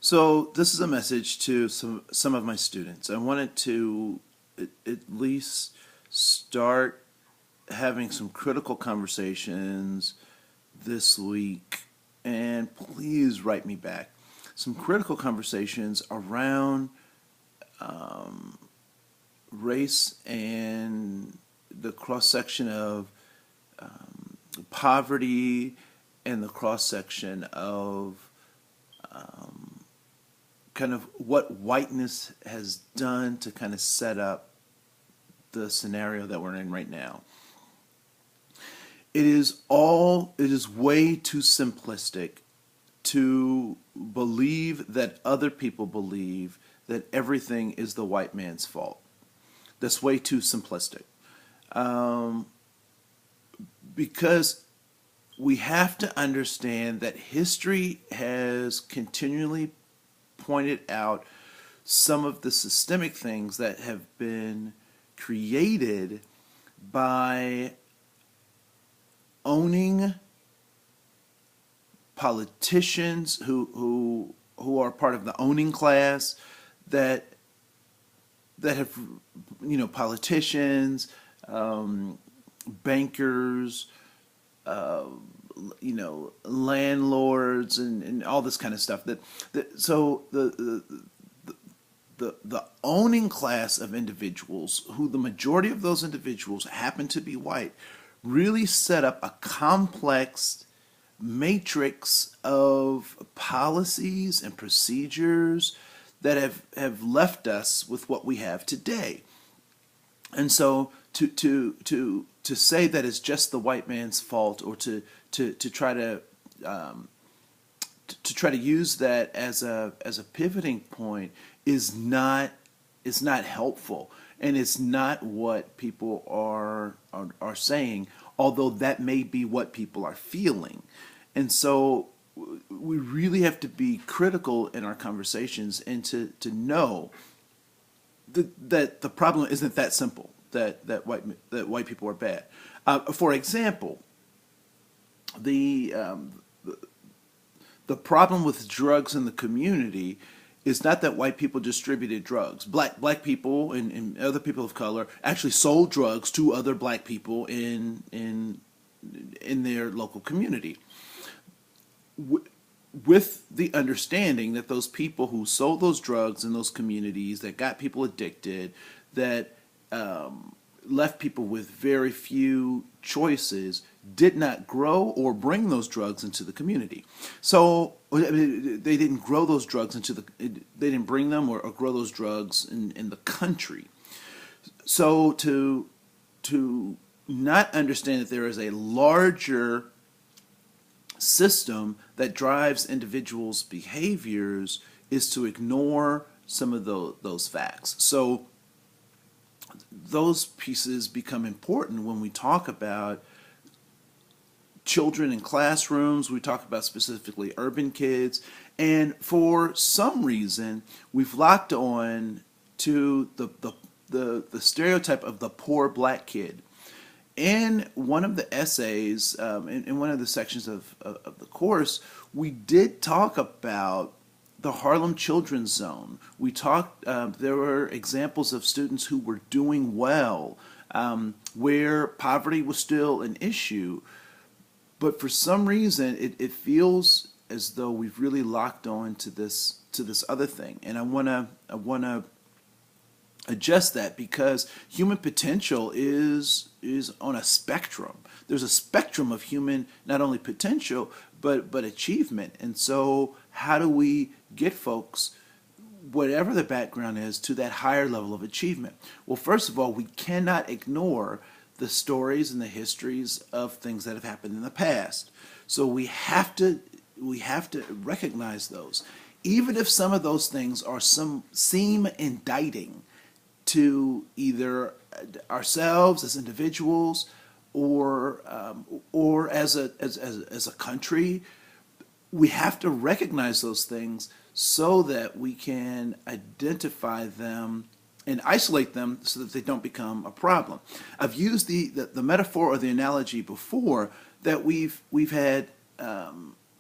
So this is a message to some of my students. I wanted to at least start having some critical conversations this week, and please write me back. Some critical conversations around race and the cross section of poverty and the cross section of kind of what whiteness has done to kind of set up the scenario that we're in right now. It is way too simplistic to believe that other people believe that everything is the white man's fault. That's way too simplistic. Um, because we have to understand that history has continually pointed out some of the systemic things that have been created by owning politicians who are part of the owning class that have politicians, bankers, uh, landlords and all this kind of stuff so the owning class of individuals, who the majority of those individuals happen to be white, really set up a complex matrix of policies and procedures that have left us with what we have today. And so to say that it's just the white man's fault, or to try um, to use that as a pivoting point is not helpful, and it's not what people are saying, although that may be what people are feeling. And so we really have to be critical in our conversations, and to know that the problem isn't that simple, that white people are bad. For example, the the problem with drugs in the community is not that white people distributed drugs. Black people and other people of color actually sold drugs to other black people in their local community, with the understanding that those people who sold those drugs in those communities, that got people addicted, that left people with very few choices, did not grow or bring those drugs into the community. So they didn't grow those drugs they didn't bring them or grow those drugs in the country. So to not understand that there is a larger system that drives individuals' behaviors is to ignore some of those facts. So those pieces become important when we talk about children in classrooms. We talk about specifically urban kids, and for some reason we've locked on to the stereotype of the poor black kid. In one of the essays, in one of the sections of the course, we did talk about the Harlem Children's Zone. We talked, there were examples of students who were doing well, where poverty was still an issue, but for some reason it feels as though we've really locked on to this other thing. And I wanna adjust that, because human potential is on a spectrum. There's a spectrum of human, not only potential but achievement. And so how do we get folks, whatever the background is, to that higher level of achievement? Well, first of all, we cannot ignore the stories and the histories of things that have happened in the past. So we have to recognize those, even if some of those things seem indicting to either ourselves as individuals or as a country. We have to recognize those things so that we can identify them and isolate them so that they don't become a problem. I've used the metaphor or the analogy before, that we've had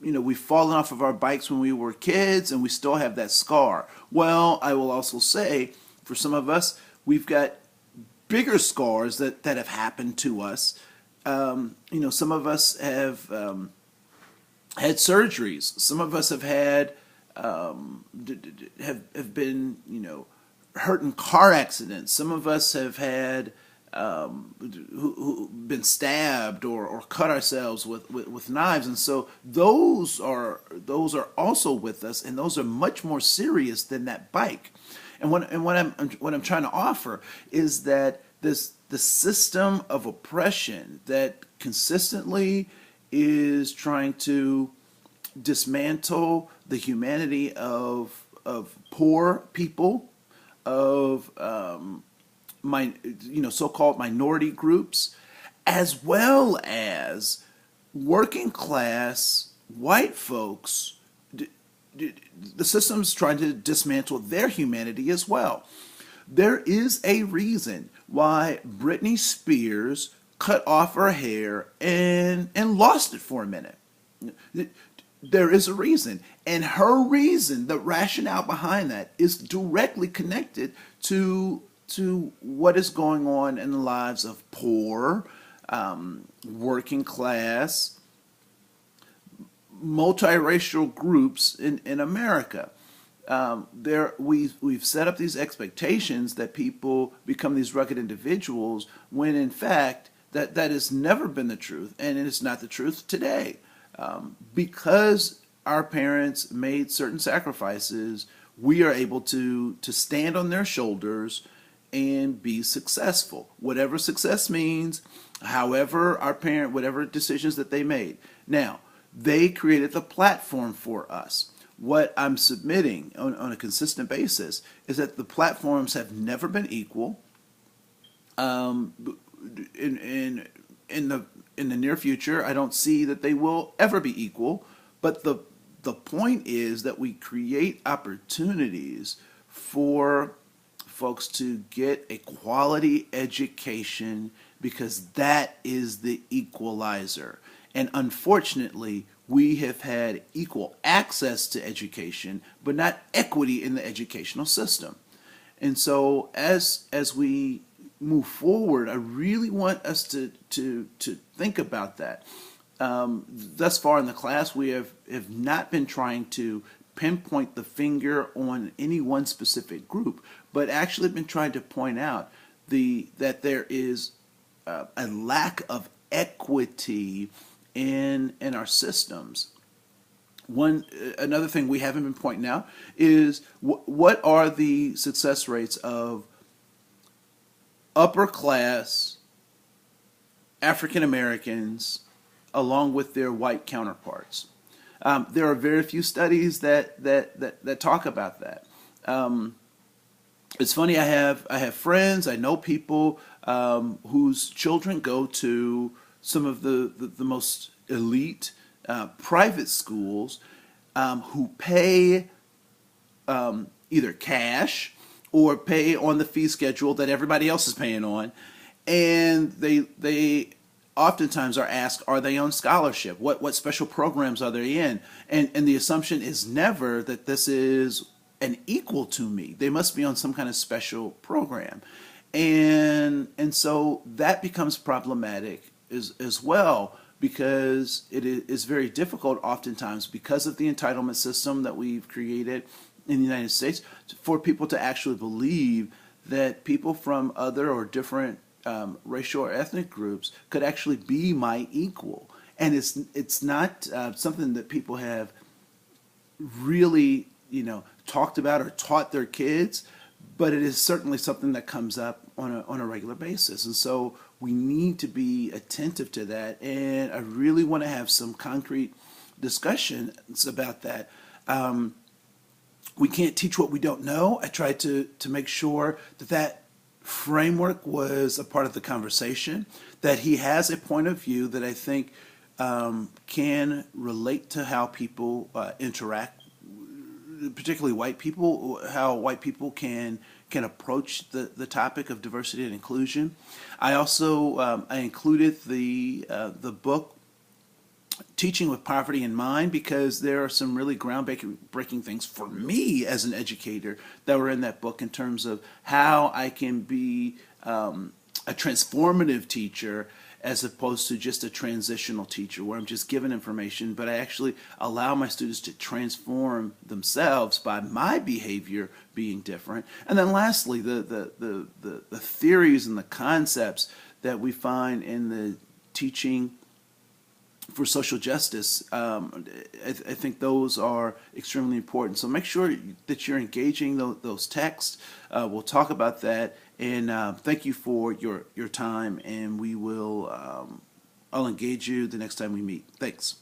we've fallen off of our bikes when we were kids and we still have that scar. Well, I will also say, for some of us, we've got bigger scars that have happened to us. Some of us have had surgeries. Some of us have had have been hurt in car accidents. Some of us have had who been stabbed or cut ourselves with knives, and so those are also with us, and those are much more serious than that bike. And what I'm trying to offer is that the system of oppression that consistently is trying to dismantle the humanity of poor people, of so-called minority groups, as well as working class white folks. The system's trying to dismantle their humanity as well. There is a reason why Britney Spears cut off her hair and lost it for a minute. There is a reason. And her reason, the rationale behind that, is directly connected to what is going on in the lives of poor, working class, multiracial groups in America. We've set up these expectations that people become these rugged individuals, when in fact that has never been the truth, and it is not the truth today. Because our parents made certain sacrifices, we are able to stand on their shoulders and be successful. Whatever success means, however whatever decisions that they made. Now, they created the platform for us. What I'm submitting on a consistent basis is that the platforms have never been equal. In the near future, I don't see that they will ever be equal. But the point is that we create opportunities for folks to get a quality education, because that is the equalizer. And unfortunately, we have had equal access to education, but not equity in the educational system. And so as we move forward, I really want us to think about that. Thus far in the class, we have not been trying to pinpoint the finger on any one specific group, but actually been trying to point out that there is a lack of equity in our systems. Another thing we haven't been pointing out is what are the success rates of upper class African Americans along with their white counterparts. There are very few studies that talk about that. It's funny. I have friends. I know people whose children go to some of the most elite private schools, who pay either cash or pay on the fee schedule that everybody else is paying on, and they oftentimes are asked, are they on scholarship? What special programs are they in? And the assumption is never that this is an equal to me. They must be on some kind of special program. And so that becomes problematic as well, because it is very difficult oftentimes, because of the entitlement system that we've created in the United States, for people to actually believe that people from other or different racial or ethnic groups could actually be my equal. And it's not something that people have really talked about or taught their kids, but it is certainly something that comes up on a regular basis. And so we need to be attentive to that, and I really want to have some concrete discussions about that. We can't teach what we don't know. I tried to make sure that framework was a part of the conversation, that he has a point of view that I think can relate to how people interact, particularly white people, how white people can approach the topic of diversity and inclusion. I also I included the book teaching with poverty in mind, because there are some really groundbreaking things for me as an educator that were in that book in terms of how I can be a transformative teacher as opposed to just a transitional teacher where I'm just giving information, but I actually allow my students to transform themselves by my behavior being different. And then lastly, the theories and the concepts that we find in the teaching for social justice, I think those are extremely important. So make sure that you're engaging those texts. We'll talk about that, and thank you for your time. And we will, I'll engage you the next time we meet. Thanks.